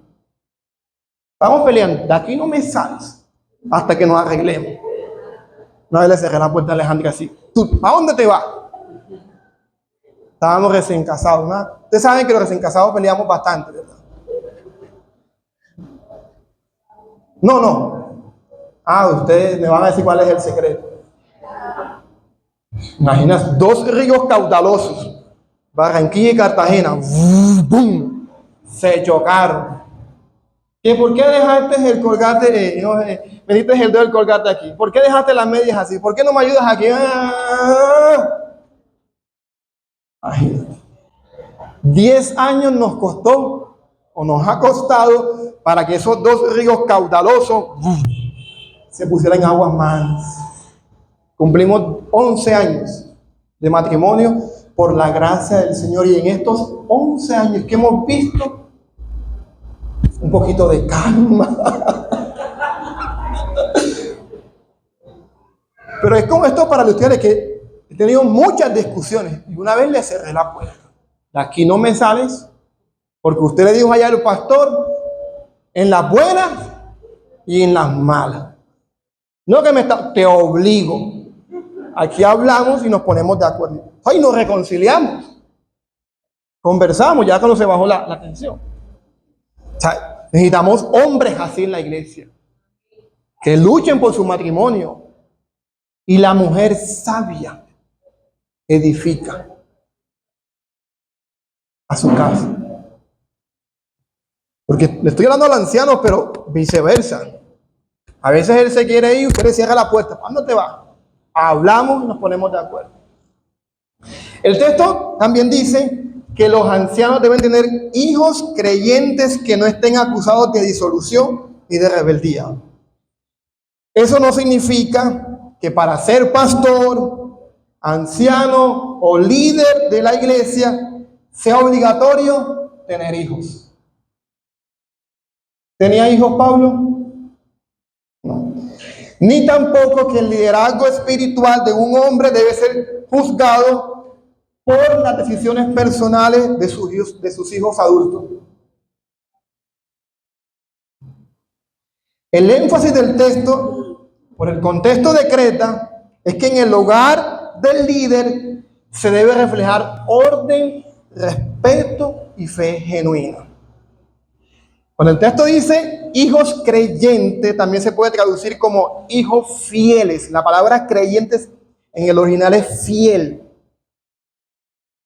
Estamos peleando, de aquí no me sales hasta que nos arreglemos. Una vez le cerré la puerta a Alejandra así: ¿tú a dónde te vas? Estábamos recién casados, ¿no? Ustedes saben que los recién casados peleamos bastante, ¿verdad? No. Ustedes me van a decir cuál es el secreto. Imaginas, dos ríos caudalosos, Barranquilla y Cartagena, ¡boom!, se chocaron. ¿Que por qué dejaste el colgate? Me diste el dedo del colgate aquí. ¿Por qué dejaste las medias así? ¿Por qué no me ayudas aquí? Imagínate. 10 años nos costó, o nos ha costado, para que esos dos ríos caudalosos se pusieran en aguas mansas. Cumplimos 11 años de matrimonio por la gracia del Señor, y en estos 11 años que hemos visto un poquito de calma. Pero es como esto para ustedes, que he tenido muchas discusiones y una vez le cerré la puerta. De aquí no me sales, porque usted le dijo allá al pastor, en las buenas y en las malas. No que te obligo. Aquí hablamos y nos ponemos de acuerdo. Hoy nos reconciliamos. Conversamos ya cuando se bajó la tensión. O sea, necesitamos hombres así en la iglesia, que luchen por su matrimonio. Y la mujer sabia edifica a su casa. Porque le estoy hablando al anciano, pero viceversa. A veces él se quiere ir y usted le cierra la puerta. ¿Cuándo te vas? Hablamos y nos ponemos de acuerdo. El texto también dice: que los ancianos deben tener hijos creyentes que no estén acusados de disolución ni de rebeldía. Eso no significa que para ser pastor, anciano o líder de la iglesia sea obligatorio tener hijos. ¿Tenía hijos Pablo? No. Ni tampoco que el liderazgo espiritual de un hombre debe ser juzgado por las decisiones personales de sus hijos adultos. El énfasis del texto, por el contexto de Creta, es que en el hogar del líder se debe reflejar orden, respeto y fe genuina. Cuando el texto dice hijos creyentes, también se puede traducir como hijos fieles. La palabra creyentes en el original es fiel.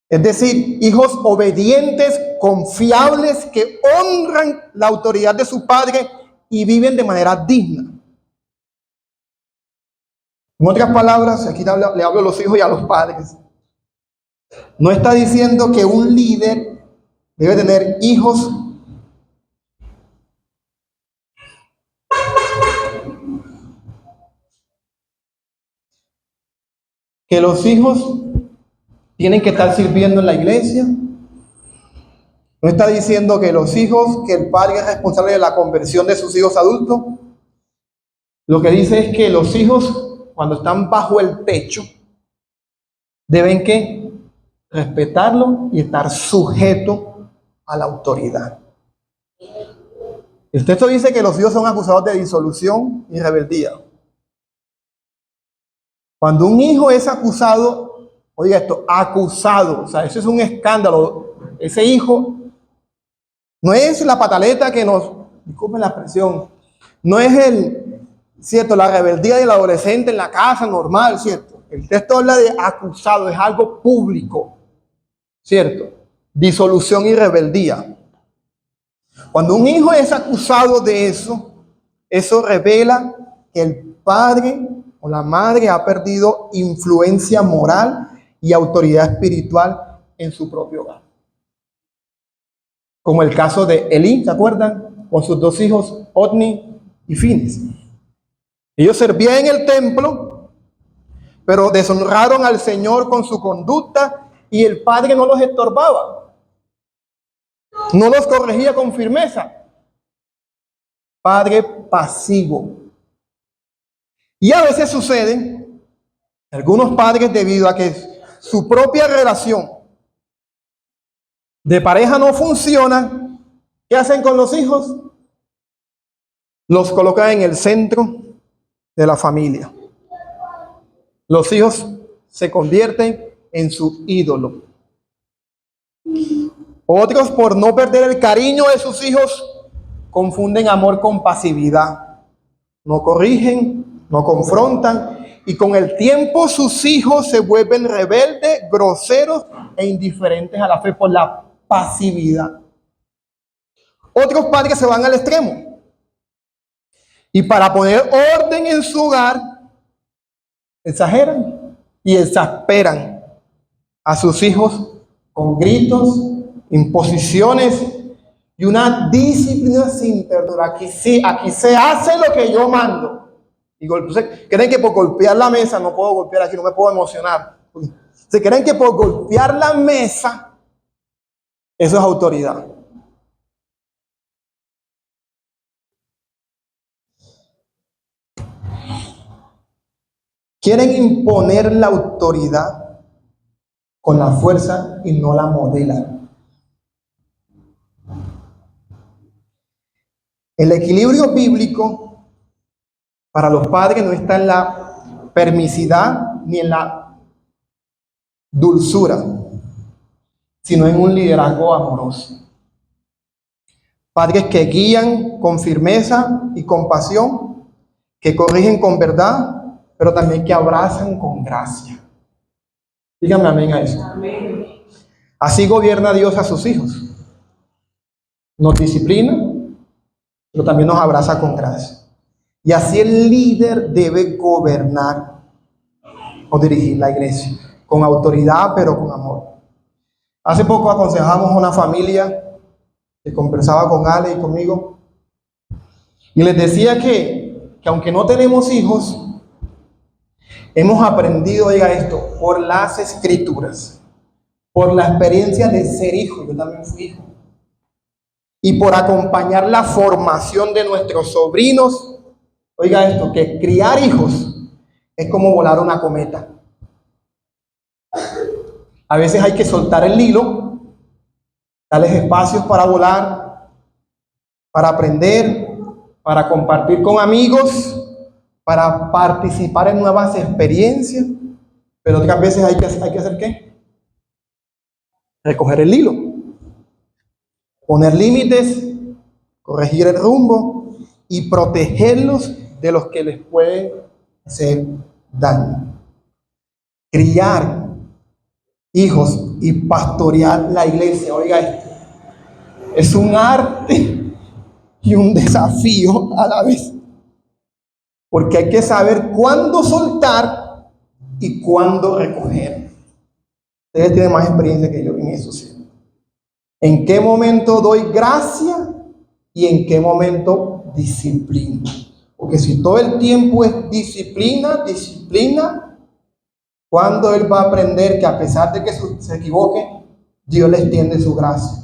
Es decir, hijos obedientes, confiables, que honran la autoridad de su padre y viven de manera digna. En otras palabras, aquí le hablo a los hijos y a los padres. No está diciendo que un líder debe tener hijos que los hijos tienen que estar sirviendo en la iglesia. No está diciendo que los hijos, que el padre es responsable de la conversión de sus hijos adultos. Lo que dice es que los hijos, cuando están bajo el techo, deben que respetarlo y estar sujetos a la autoridad. El texto dice que los hijos son acusados de disolución y rebeldía. Cuando un hijo es acusado, oiga esto, acusado, o sea, eso es un escándalo. Ese hijo no es la pataleta que nos, disculpen la expresión, no es cierto, la rebeldía del adolescente en la casa normal, cierto. El texto habla de acusado, es algo público, cierto. Disolución y rebeldía. Cuando un hijo es acusado de eso revela que el padre o la madre ha perdido influencia moral y autoridad espiritual en su propio hogar. Como el caso de Elí, ¿se acuerdan? Con sus dos hijos, Otni y Fines. Ellos servían en el templo, pero deshonraron al Señor con su conducta y el padre no los estorbaba. No los corregía con firmeza. Padre pasivo. Y a veces sucede, algunos padres, debido a que su propia relación de pareja no funciona, ¿qué hacen con los hijos? Los colocan en el centro de la familia. Los hijos se convierten en su ídolo. Otros, por no perder el cariño de sus hijos, confunden amor con pasividad. No corrigen, no confrontan, y con el tiempo sus hijos se vuelven rebeldes, groseros e indiferentes a la fe por la pasividad. Otros padres se van al extremo y para poner orden en su hogar exageran y exasperan a sus hijos con gritos, imposiciones y una disciplina sin perdón. Aquí se hace lo que yo mando. Y creen que por golpear la mesa, no puedo golpear aquí, no me puedo emocionar. Se creen que por golpear la mesa, eso es autoridad. Quieren imponer la autoridad con la fuerza y no la modelan. El equilibrio bíblico para los padres no está en la permisidad ni en la dulzura, sino en un liderazgo amoroso. Padres que guían con firmeza y compasión, que corrigen con verdad, pero también que abrazan con gracia. Díganme amén a eso. Amén. Así gobierna Dios a sus hijos. Nos disciplina, pero también nos abraza con gracia. Y así el líder debe gobernar o dirigir la iglesia, con autoridad pero con amor. Hace poco aconsejamos a una familia que conversaba con Ale y conmigo y les decía que aunque no tenemos hijos, hemos aprendido, oiga esto, por las escrituras, por la experiencia de ser hijo, yo también fui hijo, y por acompañar la formación de nuestros sobrinos, oiga esto, que criar hijos es como volar una cometa. A veces hay que soltar el hilo, darles espacios para volar, para aprender, para compartir con amigos, para participar en nuevas experiencias, pero otras veces hay que hacer ¿qué? Recoger el hilo, poner límites, corregir el rumbo y protegerlos de los que les pueden hacer daño. Criar hijos y pastorear la iglesia, oiga esto, es un arte y un desafío a la vez, porque hay que saber cuándo soltar y cuándo recoger. Ustedes tienen más experiencia que yo en eso, ¿sí? ¿En qué momento doy gracia y en qué momento disciplina? Porque si todo el tiempo es disciplina, ¿cuándo él va a aprender que a pesar de que se equivoque, Dios le extiende su gracia?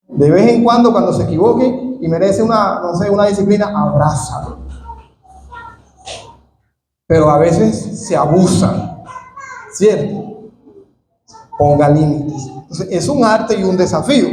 De vez en cuando se equivoque y merece una disciplina, abrázalo. Pero a veces se abusa, ¿cierto? Ponga límites. Entonces, es un arte y un desafío.